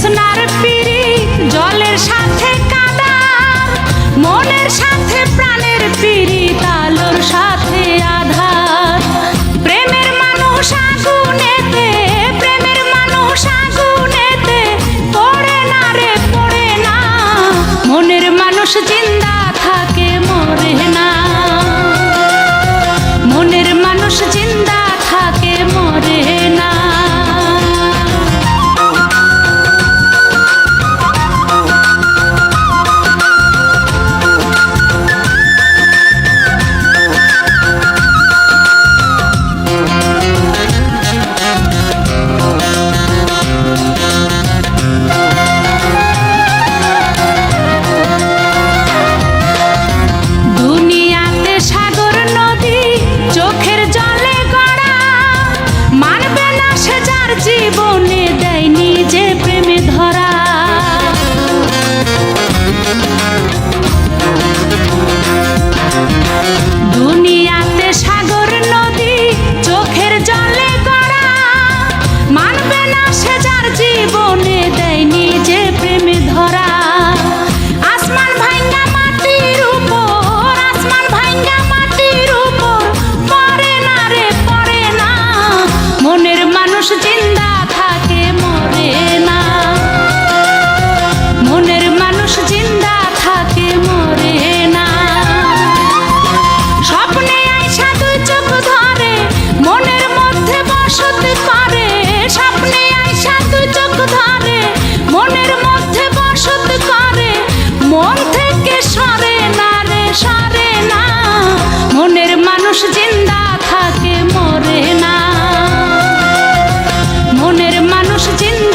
জ্যোৎস্নার পিড়ি জলের সাথে কাদা, মনের সাথে প্রাণের পিড়ি তালোর সাথে আধার। প্রেমের মানুষ আগুনেতে, প্রেমের মানুষ আগুনেতে পড়ে না রে পড়ে না, মনের মানুষ জিন্দা থাকে মরে না, মনের মানুষ জিন্দা থাকে মরে না। দুনিয়াতে সাগর নদী চোখের জলে গড়া, মানবে না সে যার জীবনে দেয়নি যে প্রেমে ধরা। দুনিয়াতে সাগর নদী চোখের জলে গড়া, মানবে না সে যার জীবনে দেয়নি যে প্রেমে ধরা। আসমান ভাঙ্গা মাটির উপর, আসমান ভাঙ্গা মাটির উপর পড়ে না রে পড়ে না, মনের মানুষ জিন্দা থাকে মরে না, মনের মানুষ জিন্দা থাকে মরে না। স্বপ্নে আইসা দুই চোখ ধরে মনের মধ্যে বসতি করে, স্বপ্নে আইসা দুই চোখ ধরে মনের মধ্যে বসতি করে, মন থেকে সরে না রে সরে না, মনের মানুষ জিন্দা থাকে মরে না, মনের মানুষ জিন্দা